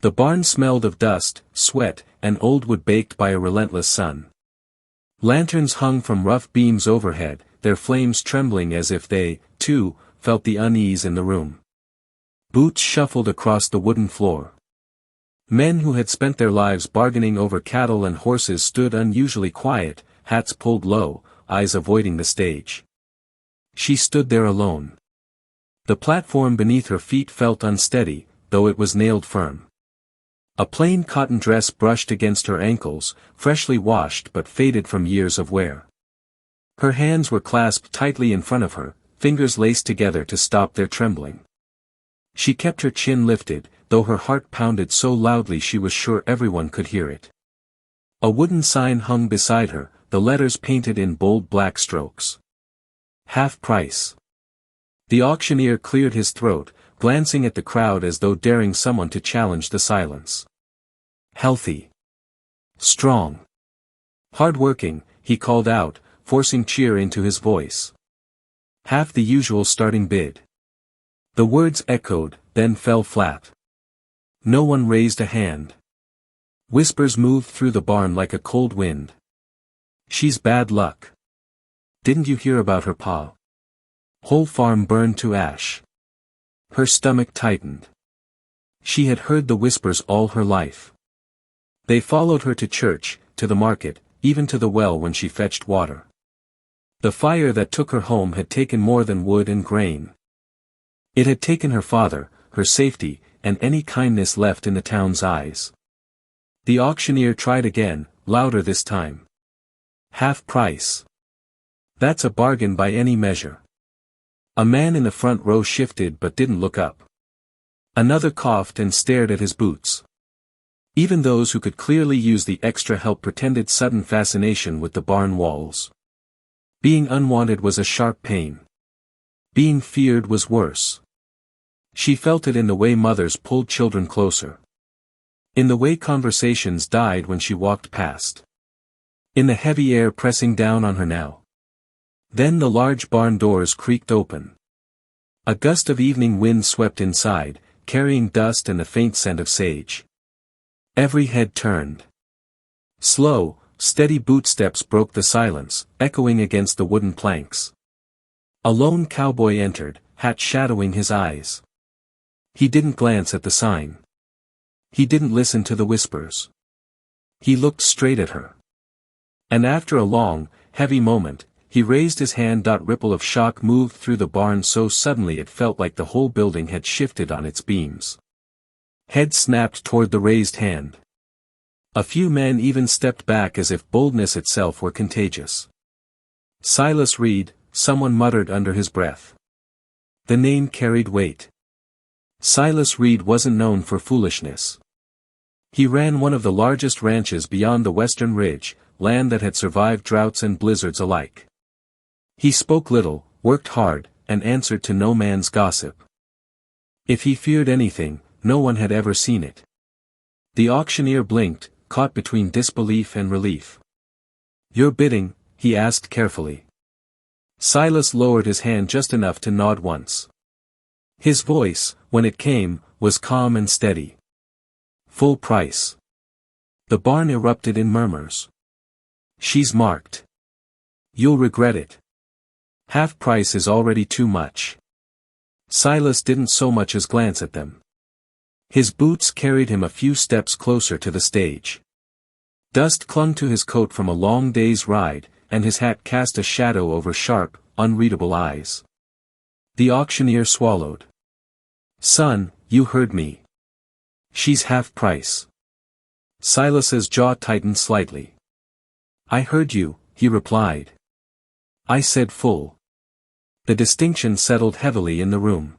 The barn smelled of dust, sweat, and old wood baked by a relentless sun. Lanterns hung from rough beams overhead, their flames trembling as if they, too, felt the unease in the room. Boots shuffled across the wooden floor. Men who had spent their lives bargaining over cattle and horses stood unusually quiet, hats pulled low, eyes avoiding the stage. She stood there alone. The platform beneath her feet felt unsteady, though it was nailed firm. A plain cotton dress brushed against her ankles, freshly washed but faded from years of wear. Her hands were clasped tightly in front of her, fingers laced together to stop their trembling. She kept her chin lifted, though her heart pounded so loudly she was sure everyone could hear it. A wooden sign hung beside her, the letters painted in bold black strokes. Half price. The auctioneer cleared his throat, glancing at the crowd as though daring someone to challenge the silence. Healthy. Strong. Hard-working, he called out, forcing cheer into his voice. Half the usual starting bid. The words echoed, then fell flat. No one raised a hand. Whispers moved through the barn like a cold wind. She's bad luck. Didn't you hear about her pa? Whole farm burned to ash. Her stomach tightened. She had heard the whispers all her life. They followed her to church, to the market, even to the well when she fetched water. The fire that took her home had taken more than wood and grain. It had taken her father, her safety, and any kindness left in the town's eyes. The auctioneer tried again, louder this time. Half price. That's a bargain by any measure. A man in the front row shifted but didn't look up. Another coughed and stared at his boots. Even those who could clearly use the extra help pretended sudden fascination with the barn walls. Being unwanted was a sharp pain. Being feared was worse. She felt it in the way mothers pulled children closer. In the way conversations died when she walked past. In the heavy air pressing down on her now. Then the large barn doors creaked open. A gust of evening wind swept inside, carrying dust and the faint scent of sage. Every head turned. Slow, steady bootsteps broke the silence, echoing against the wooden planks. A lone cowboy entered, hat shadowing his eyes. He didn't glance at the sign. He didn't listen to the whispers. He looked straight at her. And after a long, heavy moment, he raised his hand. Ripple of shock moved through the barn so suddenly it felt like the whole building had shifted on its beams. Head snapped toward the raised hand. A few men even stepped back as if boldness itself were contagious. Silas Reed, someone muttered under his breath. The name carried weight. Silas Reed wasn't known for foolishness. He ran one of the largest ranches beyond the western ridge, land that had survived droughts and blizzards alike. He spoke little, worked hard, and answered to no man's gossip. If he feared anything, no one had ever seen it. The auctioneer blinked, caught between disbelief and relief. Your bidding, he asked carefully. Silas lowered his hand just enough to nod once. His voice, when it came, was calm and steady. Full price. The barn erupted in murmurs. She's marked. You'll regret it. Half price is already too much. Silas didn't so much as glance at them. His boots carried him a few steps closer to the stage. Dust clung to his coat from a long day's ride, and his hat cast a shadow over sharp, unreadable eyes. The auctioneer swallowed. Son, you heard me. She's half price. Silas's jaw tightened slightly. I heard you, he replied. I said full. The distinction settled heavily in the room.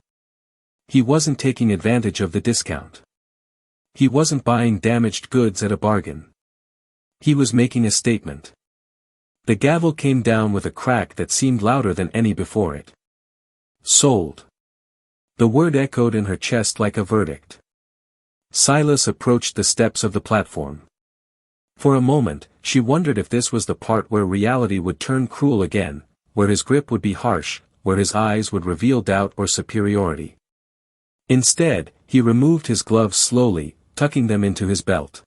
He wasn't taking advantage of the discount. He wasn't buying damaged goods at a bargain. He was making a statement. The gavel came down with a crack that seemed louder than any before it. Sold. The word echoed in her chest like a verdict. Silas approached the steps of the platform. For a moment, she wondered if this was the part where reality would turn cruel again, where his grip would be harsh, where his eyes would reveal doubt or superiority. Instead, he removed his gloves slowly, tucking them into his belt.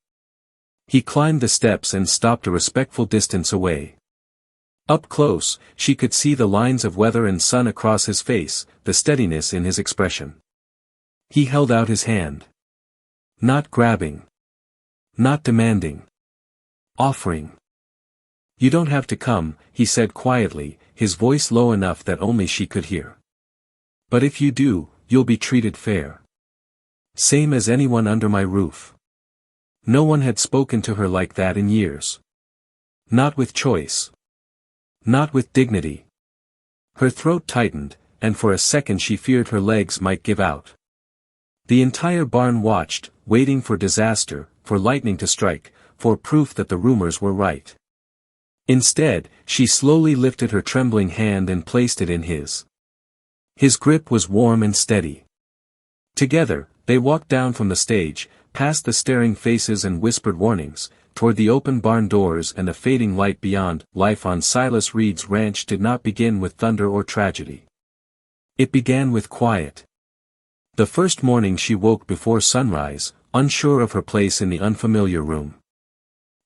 He climbed the steps and stopped a respectful distance away. Up close, she could see the lines of weather and sun across his face, the steadiness in his expression. He held out his hand. Not grabbing. Not demanding. Offering. "You don't have to come," he said quietly, his voice low enough that only she could hear. "But if you do, you'll be treated fair. Same as anyone under my roof." No one had spoken to her like that in years. Not with choice. Not with dignity. Her throat tightened, and for a second she feared her legs might give out. The entire barn watched, waiting for disaster, for lightning to strike, for proof that the rumors were right. Instead, she slowly lifted her trembling hand and placed it in his. His grip was warm and steady. Together, they walked down from the stage, past the staring faces and whispered warnings, toward the open barn doors and the fading light beyond. Life on Silas Reed's ranch did not begin with thunder or tragedy. It began with quiet. The first morning she woke before sunrise, unsure of her place in the unfamiliar room.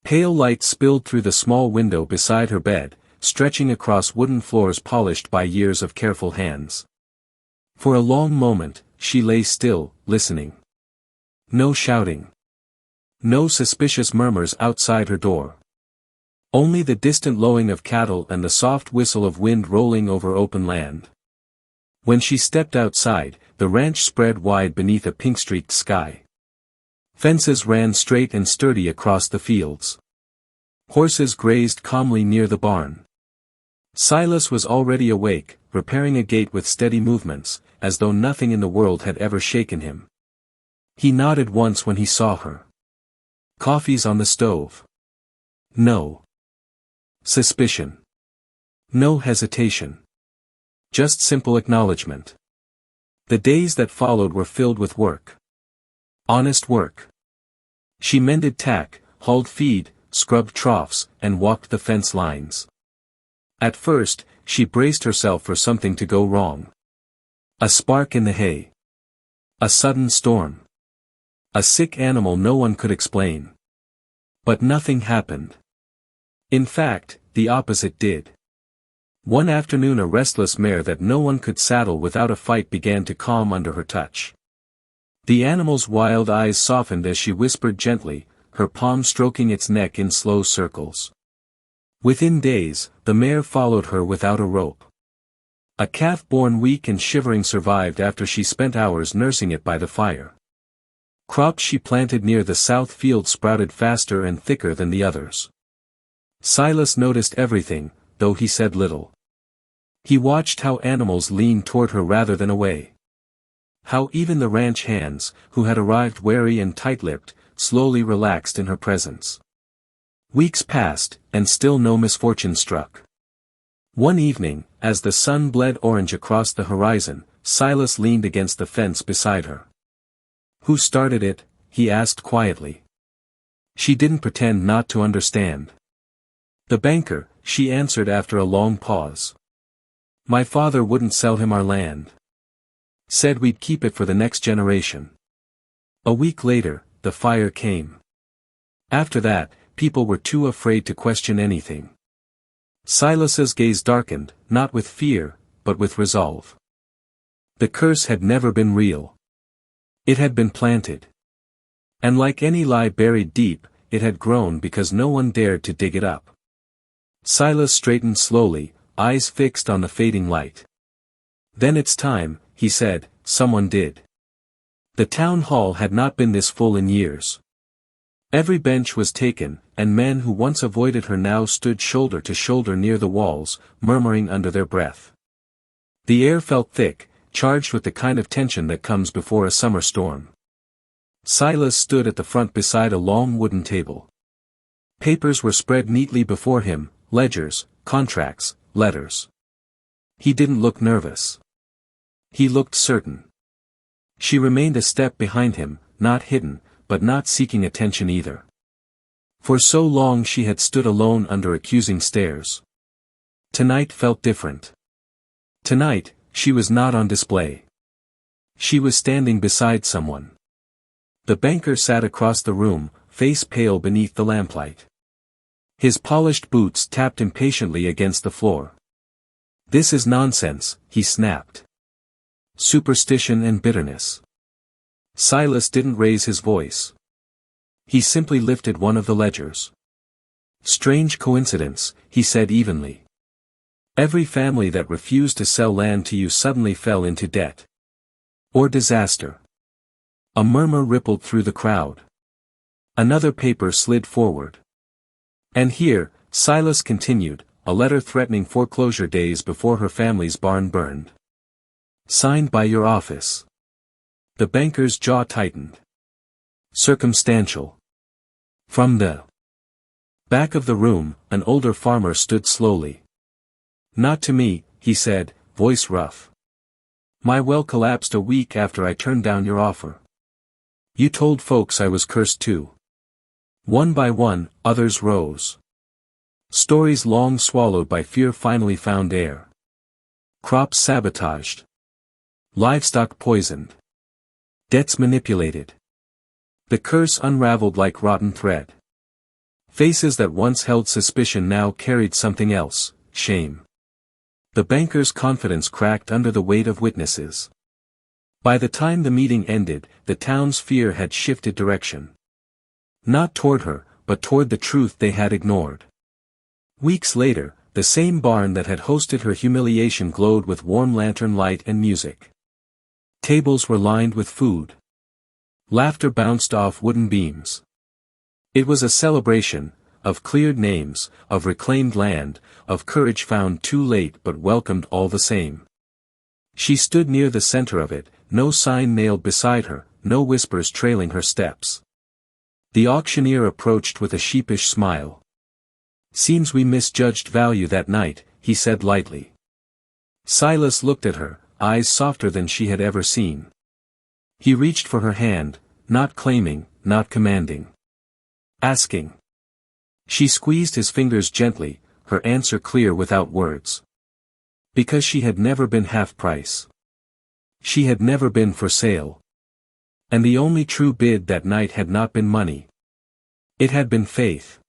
Pale light spilled through the small window beside her bed, stretching across wooden floors polished by years of careful hands. For a long moment, she lay still, listening. No shouting. No suspicious murmurs outside her door. Only the distant lowing of cattle and the soft whistle of wind rolling over open land. When she stepped outside, the ranch spread wide beneath a pink-streaked sky. Fences ran straight and sturdy across the fields. Horses grazed calmly near the barn. Silas was already awake, repairing a gate with steady movements, as though nothing in the world had ever shaken him. He nodded once when he saw her. "Coffee's on the stove." No suspicion. No hesitation. Just simple acknowledgement. The days that followed were filled with work. Honest work. She mended tack, hauled feed, scrubbed troughs, and walked the fence lines. At first, she braced herself for something to go wrong. A spark in the hay. A sudden storm. A sick animal no one could explain. But nothing happened. In fact, the opposite did. One afternoon a restless mare that no one could saddle without a fight began to calm under her touch. The animal's wild eyes softened as she whispered gently, her palm stroking its neck in slow circles. Within days, the mare followed her without a rope. A calf born weak and shivering survived after she spent hours nursing it by the fire. Crops she planted near the south field sprouted faster and thicker than the others. Silas noticed everything, though he said little. He watched how animals leaned toward her rather than away. How even the ranch hands, who had arrived wary and tight-lipped, slowly relaxed in her presence. Weeks passed, and still no misfortune struck. One evening, as the sun bled orange across the horizon, Silas leaned against the fence beside her. "Who started it?" he asked quietly. She didn't pretend not to understand. "The banker," she answered after a long pause. "My father wouldn't sell him our land. Said we'd keep it for the next generation." A week later, the fire came. After that, people were too afraid to question anything. Silas's gaze darkened, not with fear, but with resolve. The curse had never been real. It had been planted. And like any lie buried deep, it had grown because no one dared to dig it up. Silas straightened slowly, eyes fixed on the fading light. "Then it's time," he said. Someone did. The town hall had not been this full in years. Every bench was taken, and men who once avoided her now stood shoulder to shoulder near the walls, murmuring under their breath. The air felt thick, charged with the kind of tension that comes before a summer storm. Silas stood at the front beside a long wooden table. Papers were spread neatly before him, ledgers, contracts, letters. He didn't look nervous. He looked certain. She remained a step behind him, not hidden, but not seeking attention either. For so long she had stood alone under accusing stares. Tonight felt different. Tonight, she was not on display. She was standing beside someone. The banker sat across the room, face pale beneath the lamplight. His polished boots tapped impatiently against the floor. "This is nonsense," he snapped. "Superstition and bitterness." Silas didn't raise his voice. He simply lifted one of the ledgers. "Strange coincidence," he said evenly. "Every family that refused to sell land to you suddenly fell into debt. Or disaster." A murmur rippled through the crowd. Another paper slid forward. "And here," Silas continued, "a letter threatening foreclosure days before her family's barn burned. Signed by your office." The banker's jaw tightened. "Circumstantial." From the back of the room, an older farmer stood slowly. "Not to me," he said, voice rough. "My well collapsed a week after I turned down your offer. You told folks I was cursed too." One by one, others rose. Stories long swallowed by fear finally found air. Crops sabotaged. Livestock poisoned. Debts manipulated. The curse unraveled like rotten thread. Faces that once held suspicion now carried something else, shame. The banker's confidence cracked under the weight of witnesses. By the time the meeting ended, the town's fear had shifted direction. Not toward her, but toward the truth they had ignored. Weeks later, the same barn that had hosted her humiliation glowed with warm lantern light and music. Tables were lined with food. Laughter bounced off wooden beams. It was a celebration, of cleared names, of reclaimed land, of courage found too late but welcomed all the same. She stood near the center of it, no sign nailed beside her, no whispers trailing her steps. The auctioneer approached with a sheepish smile. "Seems we misjudged value that night," he said lightly. Silas looked at her, eyes softer than she had ever seen. He reached for her hand, not claiming, not commanding. Asking. She squeezed his fingers gently, her answer clear without words. Because she had never been half price. She had never been for sale. And the only true bid that night had not been money. It had been faith.